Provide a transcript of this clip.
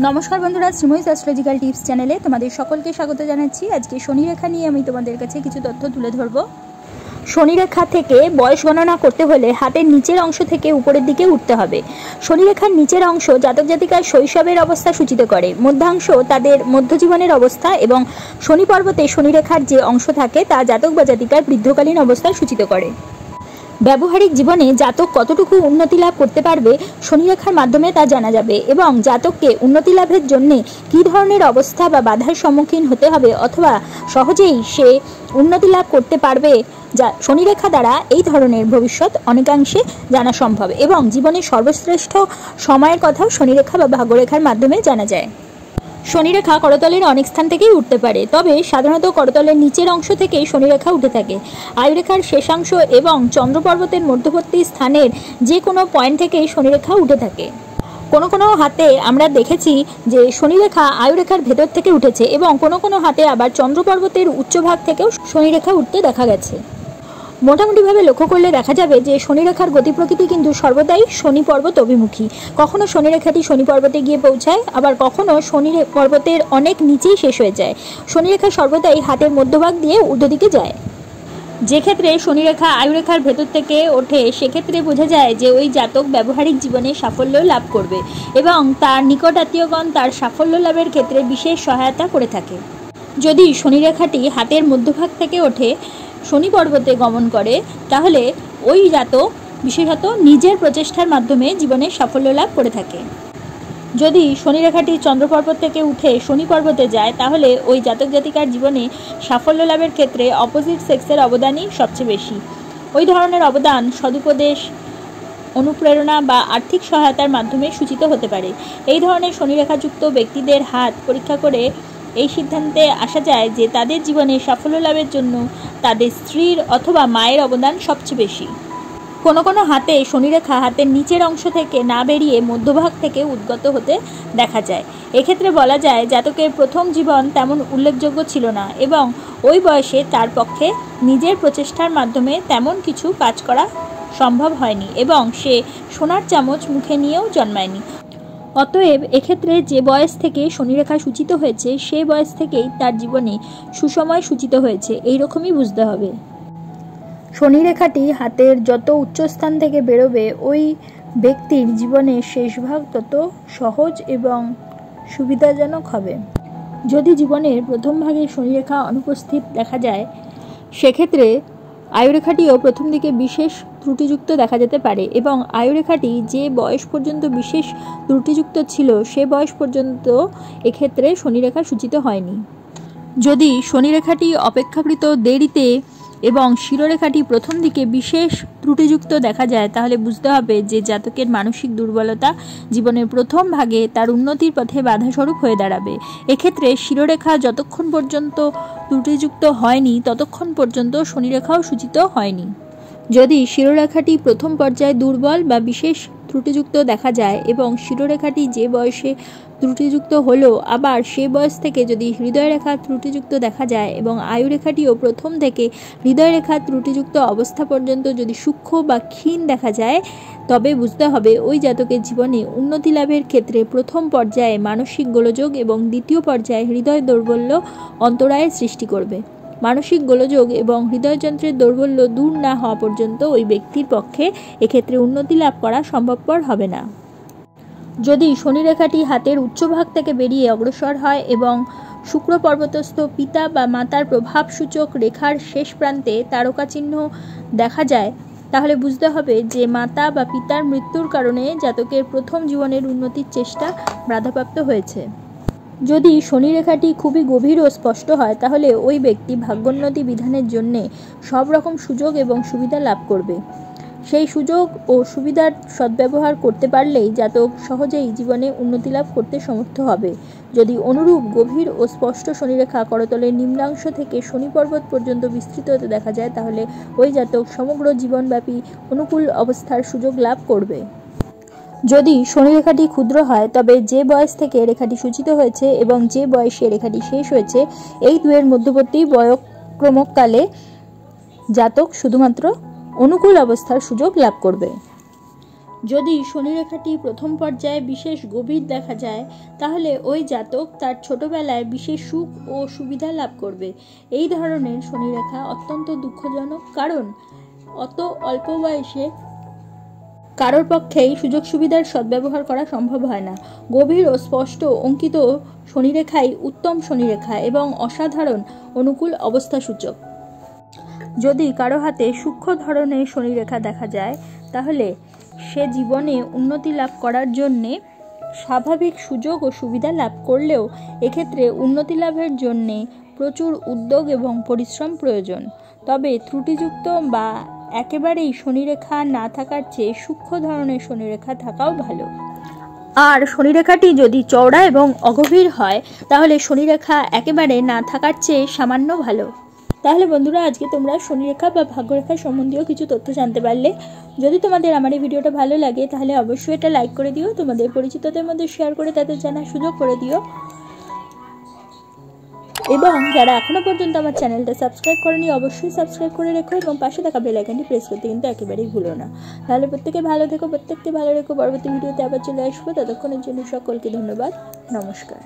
নমস্কার বন্ধুরা, Sreemoyee astrological tips চ্যানেলে তোমাদের সকলকে স্বাগত জানাচ্ছি। আজকে শনি রেখা নিয়ে আমি তোমাদের কাছে কিছু তথ্য তুলে ধরব। শনি রেখা থেকে বয়স গণনা করতে হলে হাতের নিচের অংশ থেকে উপরের দিকে উঠতে হবে। শনি রেখার নিচের অংশ জাতক জাতিকার শৈশবের অবস্থা সূচিত করে, মধ্যাংশ তাদের মধ্যজীবনের অবস্থা এবং শনি পর্বতে শনি রেখার যে অংশ থাকে তা জাতক বা জাতিকার বৃদ্ধকালীন অবস্থা সূচিত করে। ব্যবহারিক জীবনে জাতক কতটুকু উন্নতি লাভ করতে পারবে শনি রেখার মাধ্যমে তা জানা যাবে এবং জাতককে উন্নতি লাভের জন্য কী ধরনের অবস্থা বা বাধার সম্মুখীন হতে হবে অথবা সহজেই সে উন্নতি লাভ করতে পারবে যা শনি রেখা দ্বারা এই ধরনের ভবিষ্যৎ অনেকাংশে জানা সম্ভব এবং জীবনের সর্বশ্রেষ্ঠ সময়ের কথাও শনি রেখা বা ভাগ্যরেখার মাধ্যমে জানা যায়। শনি রেখা করতলের অনেক স্থান থেকেই উঠতে পারে, তবে সাধারণত করতলের নিচের অংশ থেকেই শনি রেখা উঠে থাকে। আয়ুরেখার শেষাংশ এবং চন্দ্র পর্বতের মধ্যবর্তী স্থানের যে কোনো পয়েন্ট থেকেই শনি রেখা উঠে থাকে। কোনো কোনো হাতে আমরা দেখেছি যে শনি রেখা আয়ুরেখার ভেতর থেকে উঠেছে এবং কোনো কোনো হাতে আবার চন্দ্র পর্বতের উচ্চভাগ থেকেও শনি রেখা উঠতে দেখা গেছে। মোটামুটিভাবে লক্ষ্য করলে দেখা যাবে যে শনি রেখার গতি প্রকৃতি কিন্তু সর্বদাই শনি পর্বত অভিমুখী। কখনো শনি রেখাটি শনি পর্বতে গিয়ে পৌঁছায়, আবার কখনো শনি পর্বতের অনেক নিচেই শেষ হয়ে যায়। শনি রেখা সর্বদাই হাতের মধ্যভাগ দিয়ে ঊর্ধ্ব দিকে যায়। যে ক্ষেত্রে শনি রেখা আয়ুরেখার ভেতর থেকে ওঠে সেক্ষেত্রে বোঝা যায় যে ওই জাতক ব্যবহারিক জীবনে সাফল্য লাভ করবে এবং তার নিকট আত্মীয়গণ তার সাফল্য লাভের ক্ষেত্রে বিশেষ সহায়তা করে থাকে। যদি শনি রেখাটি হাতের মধ্যভাগ থেকে ওঠে শনি পর্বতে গমন করে তাহলে ওই জাতক বিশেষত নিজের প্রচেষ্টার মাধ্যমে জীবনে সাফল্য লাভ করে থাকে। যদি শনি রেখাটি চন্দ্র পর্বত থেকে উঠে শনি পর্বতে যায় তাহলে ওই জাতক জাতিকার জীবনে সাফল্য লাভের ক্ষেত্রে অপোজিট সেক্সের অবদানই সবচেয়ে বেশি। ওই ধরনের অবদান সদুপদেশ, অনুপ্রেরণা বা আর্থিক সহায়তার মাধ্যমে সূচিত হতে পারে। এই ধরনের শনি রেখাযুক্ত ব্যক্তিদের হাত পরীক্ষা করে এই সিদ্ধান্তে আসা যায় যে তাদের জীবনে সাফল্য লাভের জন্য তাদের স্ত্রীর অথবা মায়ের অবদান সবচেয়ে বেশি। কোনো কোনো হাতে শনি রেখা হাতের নিচের অংশ থেকে না বেরিয়ে মধ্যভাগ থেকে উদ্গত হতে দেখা যায়। এক্ষেত্রে বলা যায় জাতকের প্রথম জীবন তেমন উল্লেখযোগ্য ছিল না এবং ওই বয়সে তার পক্ষে নিজের প্রচেষ্টার মাধ্যমে তেমন কিছু কাজ করা সম্ভব হয়নি এবং সে সোনার চামচ মুখে নিয়েও জন্মায়নি। অতএব এক্ষেত্রে যে বয়স থেকে শনি রেখা সূচিত হয়েছে সেই বয়স থেকেই তার জীবনে সুসময় সূচিত হয়েছে, এই রকমই বুঝতে হবে। শনি রেখাটি হাতের যত উচ্চস্থান থেকে বেরোবে ওই ব্যক্তির জীবনের শেষ ভাগ তত সহজ এবং সুবিধাজনক হবে। যদি জীবনের প্রথম ভাগে শনি রেখা অনুপস্থিত দেখা যায় সেক্ষেত্রে আয়ুরেখাটিও প্রথম দিকে বিশেষ ত্রুটিযুক্ত দেখা যেতে পারে এবং আয়ুরেখাটি যে বয়স পর্যন্ত বিশেষ ত্রুটিযুক্ত ছিল সে বয়স পর্যন্ত এক্ষেত্রে শনিরেখা সূচিত হয়নি। যদি শনিরেখাটি অপেক্ষাকৃত দেরিতে এবং শিরোরেখাটি প্রথম দিকে বিশেষ ত্রুটিযুক্ত দেখা যায় তাহলে বুঝতে হবে যে জাতকের মানসিক দুর্বলতা জীবনের প্রথম ভাগে তার উন্নতির পথে বাধাস্বরূপ হয়ে দাঁড়াবে। এক্ষেত্রে শিরোরেখা যতক্ষণ পর্যন্ত ত্রুটিযুক্ত হয়নি ততক্ষণ পর্যন্ত শনিরেখাও সূচিত হয়নি। যদি শিরোরেখাটি প্রথম পর্যায়ে দুর্বল বা বিশেষ ত্রুটিযুক্ত দেখা যায় এবং শিরোরেখাটি যে বয়সে ত্রুটিযুক্ত হলো আবার সেই বয়স থেকে যদি হৃদয়রেখা ত্রুটিযুক্ত দেখা যায় এবং আয়ুরেখাটিও প্রথম থেকে হৃদয়রেখা ত্রুটিযুক্ত অবস্থা পর্যন্ত যদি সূক্ষ্ম বা ক্ষীণ দেখা যায় তবে বুঝতে হবে ওই জাতকের জীবনে উন্নতি লাভের ক্ষেত্রে প্রথম পর্যায়ে মানসিক গোলযোগ এবং দ্বিতীয় পর্যায়ে হৃদয় দৌর্বল্য অন্তরায়ের সৃষ্টি করবে। মানসিক গোলযোগ এবং হৃদয়যন্ত্রের দৌর্বল্য দূর না হওয়া পর্যন্ত ওই ব্যক্তির পক্ষে এক্ষেত্রে উন্নতি লাভ করা সম্ভবপর হবে না। যদি শনি রেখাটি হাতের উচ্চভাগ থেকে বেরিয়ে অগ্রসর হয় এবং শুক্র পর্বতস্থ পিতা বা মাতার প্রভাবসূচক রেখার শেষ প্রান্তে তারকা চিহ্ন দেখা যায় তাহলে বুঝতে হবে যে মাতা বা পিতার মৃত্যুর কারণে জাতকের প্রথম জীবনের উন্নতির চেষ্টা বাধাপ্রাপ্ত হয়েছে। যদি শনি রেখাটি খুবই গভীর ও স্পষ্ট হয় তাহলে ওই ব্যক্তি ভাগ্যোন্নতি বিধানের জন্য সব রকম সুযোগ এবং সুবিধা লাভ করবে। সেই সুযোগ ও সুবিধার সদ্ব্যবহার করতে পারলেই জাতক সহজেই জীবনে উন্নতি লাভ করতে সমর্থ হবে। যদি অনুরূপ গভীর ও স্পষ্ট শনিরেখা করতলের নিম্নাংশ থেকে শনি পর্বত পর্যন্ত বিস্তৃত হতে দেখা যায় তাহলে ওই জাতক সমগ্র জীবনব্যাপী অনুকূল অবস্থার সুযোগ লাভ করবে। যদি শনি রেখাটি ক্ষুদ্র হয় তবে যে বয়স থেকে রেখাটি সূচিত হয়েছে এবং যে বয়সে রেখাটি শেষ হয়েছে এই দুয়ের মধ্যবর্তী বয়ঃক্রমকালে জাতক শুধুমাত্র অনুকূল অবস্থার সুযোগ লাভ করবে। যদি শনিরেখাটি প্রথম পর্যায়ে বিশেষ গভীর দেখা যায় তাহলে ওই জাতক তার ছোটবেলায় বিশেষ সুখ ও সুবিধা লাভ করবে। এই ধরনের শনিরেখা অত্যন্ত দুঃখজনক, কারণ অত অল্প বয়সে কারোর পক্ষেই সুযোগ সুবিধার সদ্ব্যবহার করা সম্ভব হয় না। গভীর ও স্পষ্ট অঙ্কিত শনিরেখাই উত্তম শনিরেখা এবং অসাধারণ অনুকূল অবস্থা সূচক। যদি কারো হাতে সূক্ষ্ম ধরনের শনিরেখা দেখা যায় তাহলে সে জীবনে উন্নতি লাভ করার জন্যে স্বাভাবিক সুযোগ ও সুবিধা লাভ করলেও এক্ষেত্রে উন্নতি লাভের জন্যে প্রচুর উদ্যোগ এবং পরিশ্রম প্রয়োজন। তবে ত্রুটিযুক্ত বা একেবারেই শনিরেখা না থাকার চেয়ে সূক্ষ্ম ধরনের শনিরেখা থাকাও ভালো। আর শনিরেখাটি যদি চওড়া এবং অগভীর হয় তাহলে শনিরেখা একেবারে না থাকার চেয়ে সামান্য ভালো। তাহলে বন্ধুরা, আজকে তোমরা শনিরেখা বা ভাগ্যরেখা সম্বন্ধীয় কিছু তথ্য জানতে পারলে। যদি তোমাদের আমার এই ভিডিওটা ভালো লাগে তাহলে অবশ্যই এটা লাইক করে দিও, তোমাদের পরিচিতদের মধ্যে শেয়ার করে তাদের জানার সুযোগ করে দিও, এবং যারা এখনো পর্যন্ত আমার চ্যানেলটা সাবস্ক্রাইব করনি অবশ্যই সাবস্ক্রাইব করে রেখো এবং পাশে থাকা বেল আইকনটি প্রেস করতে কিন্তু একেবারেই ভুলো না। তাহলে প্রত্যেকে ভালো থেকো, প্রত্যেককে ভালো রেখো। পরবর্তী ভিডিওতে আবার চলে আসবো, ততক্ষণের জন্য সকলকে ধন্যবাদ, নমস্কার।